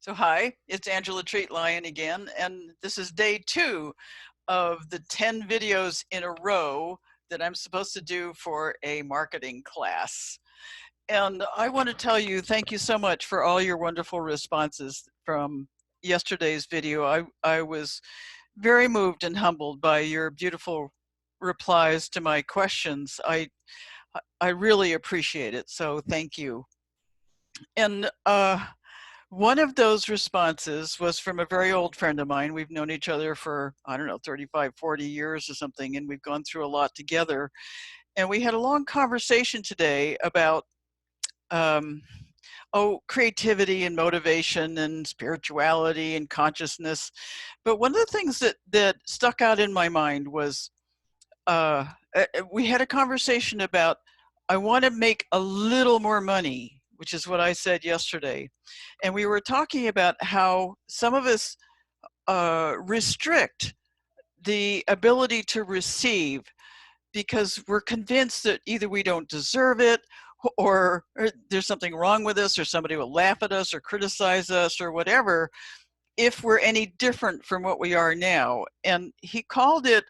So hi, it's Angela Treat Lyon again, and this is day 2 of the 10 videos in a row that I'm supposed to do for a marketing class. And I want to tell you, thank you so much for all your wonderful responses from yesterday's video. I was very moved and humbled by your beautiful replies to my questions. I really appreciate it, so thank you. And one of those responses was from a very old friend of mine. We've known each other for, I don't know, 35, 40 years or something, and we've gone through a lot together. And we had a long conversation today about creativity and motivation and spirituality and consciousness. But one of the things that stuck out in my mind was we had a conversation about, I want to make a little more money, which is what I said yesterday. And we were talking about how some of us restrict the ability to receive because we're convinced that either we don't deserve it or there's something wrong with us, or somebody will laugh at us or criticize us or whatever if we're any different from what we are now. And he called it,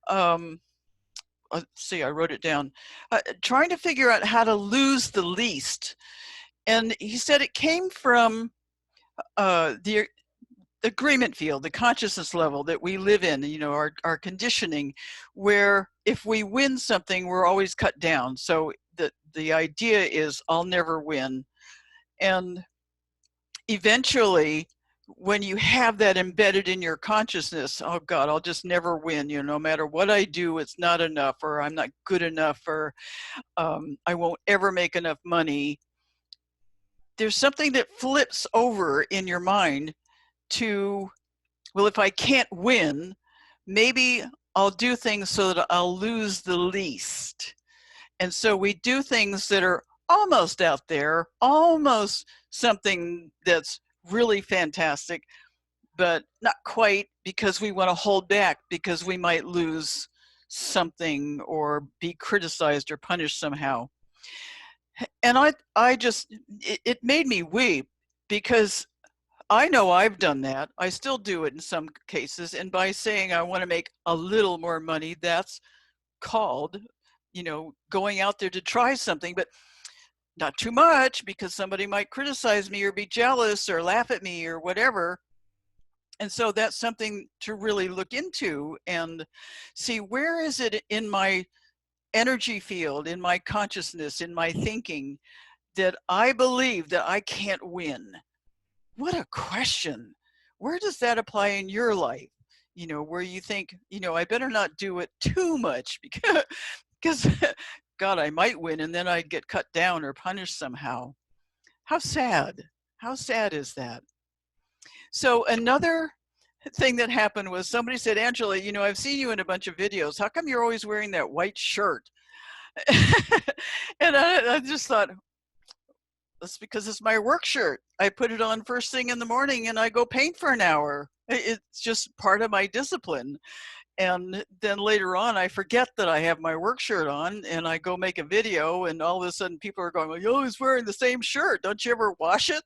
let's see, I wrote it down, trying to figure out how to lose the least. And he said it came from the agreement field, the consciousness level that we live in, our conditioning, where if we win something, we're always cut down. So the idea is, I'll never win. And eventually, when you have that embedded in your consciousness, oh God, I'll just never win. No matter what I do, it's not enough, or I'm not good enough, or I won't ever make enough money. There's something that flips over in your mind to, well, if I can't win, maybe I'll do things so that I'll lose the least. And so we do things that are almost out there, almost something that's really fantastic, but not quite, because we want to hold back because we might lose something or be criticized or punished somehow. And it made me weep, because I know I've done that. I still do it in some cases. And by saying I want to make a little more money, that's called, going out there to try something, but not too much, because somebody might criticize me or be jealous or laugh at me or whatever. And so that's something to really look into and see, where is it in my energy field, in my consciousness, in my thinking, that I believe that I can't win? What a question. Where does that apply in your life? Where you think, I better not do it too much because God, I might win and then I'd get cut down or punished somehow. How sad. How sad is that? So another thing that happened was, somebody said, Angela, I've seen you in a bunch of videos. How come you're always wearing that white shirt? And I just thought, that's because it's my work shirt. I put it on first thing in the morning and I go paint for an hour. It's just part of my discipline. And then later on, I forget that I have my work shirt on and I go make a video, and all of a sudden people are going, well, you're always wearing the same shirt. Don't you ever wash it?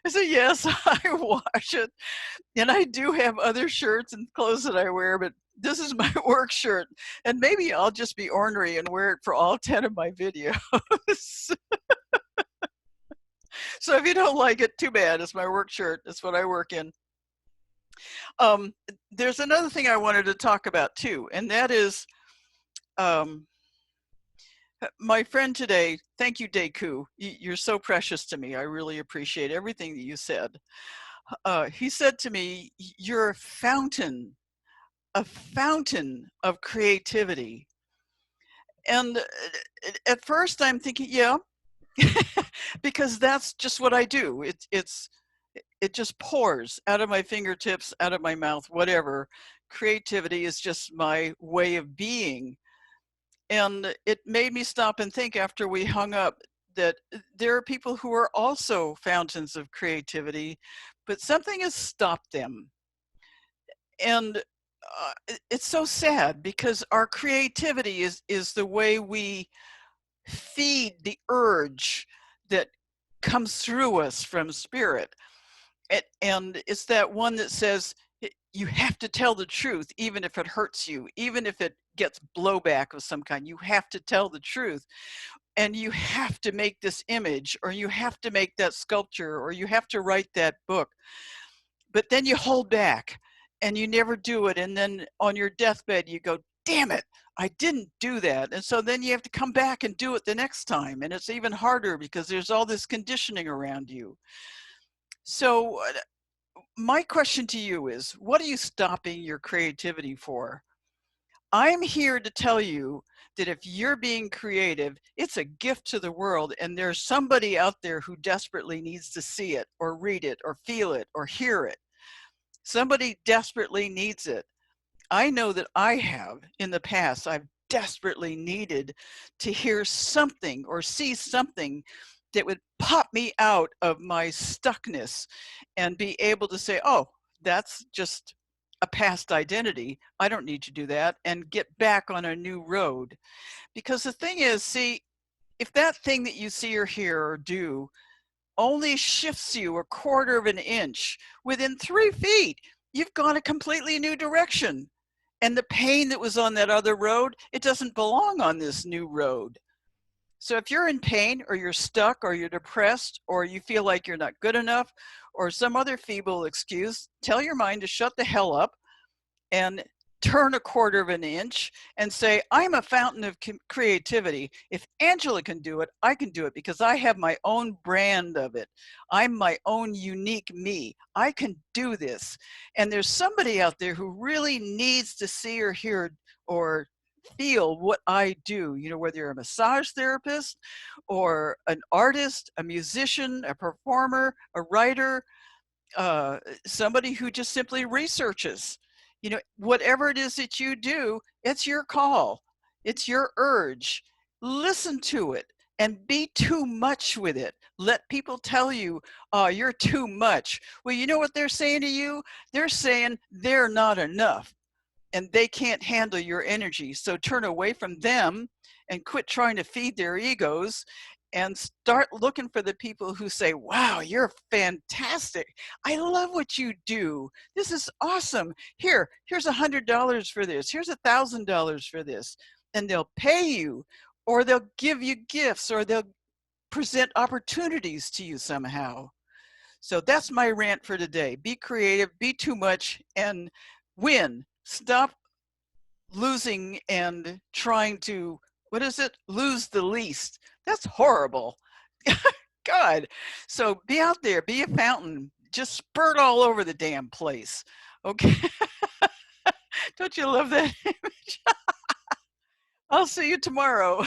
I said, yes, I wash it. And I do have other shirts and clothes that I wear, but this is my work shirt. And maybe I'll just be ornery and wear it for all 10 of my videos. So if you don't like it, too bad. It's my work shirt. It's what I work in. There's another thing I wanted to talk about too, and that is my friend today. Thank you, Deku. You're so precious to me. I really appreciate everything that you said. He said to me, you're a fountain of creativity. And at first I'm thinking, yeah, because that's just what I do. It just pours out of my fingertips, out of my mouth, whatever. Creativity is just my way of being. And it made me stop and think, after we hung up, that there are people who are also fountains of creativity, but something has stopped them. And it's so sad, because our creativity is the way we feed the urge that comes through us from spirit. And it's that one that says, you have to tell the truth, even if it hurts you, even if it gets blowback of some kind. You have to tell the truth. And you have to make this image, or you have to make that sculpture, or you have to write that book. But then you hold back and you never do it. And then on your deathbed, you go, damn it, I didn't do that. And so then you have to come back and do it the next time. And it's even harder because there's all this conditioning around you. So my question to you is, what are you stopping your creativity for? I'm here to tell you that if you're being creative, it's a gift to the world, and there's somebody out there who desperately needs to see it or read it or feel it or hear it. Somebody desperately needs it. I know that I have in the past. I've desperately needed to hear something or see something that would pop me out of my stuckness and be able to say, oh, that's just a past identity. I don't need to do that, and get back on a new road. Because the thing is, see, if that thing that you see or hear or do only shifts you a quarter of an inch within 3 feet, you've gone a completely new direction. And the pain that was on that other road, it doesn't belong on this new road. So if you're in pain, or you're stuck, or you're depressed, or you feel like you're not good enough, or some other feeble excuse, tell your mind to shut the hell up and turn a quarter of an inch and say, I'm a fountain of creativity. If Angela can do it, I can do it, because I have my own brand of it. I'm my own unique me. I can do this. And there's somebody out there who really needs to see or hear or feel what I do, you know, whether you're a massage therapist or an artist, a musician, a performer, a writer, somebody who just simply researches. You know, whatever it is that you do, it's your call. It's your urge. Listen to it and be too much with it. Let people tell you, oh, you're too much. Well, you know what they're saying to you? They're saying they're not enough and they can't handle your energy. So turn away from them and quit trying to feed their egos, and start looking for the people who say, wow, you're fantastic. I love what you do. This is awesome. Here's $100 for this. Here's $1,000 for this. And they'll pay you, or they'll give you gifts, or they'll present opportunities to you somehow. So that's my rant for today. Be creative, be too much, and win. Stop losing and trying to, what is it? Lose the least. That's horrible. God. So be out there, be a fountain, just spurt all over the damn place. Okay. Don't you love that image? I'll see you tomorrow.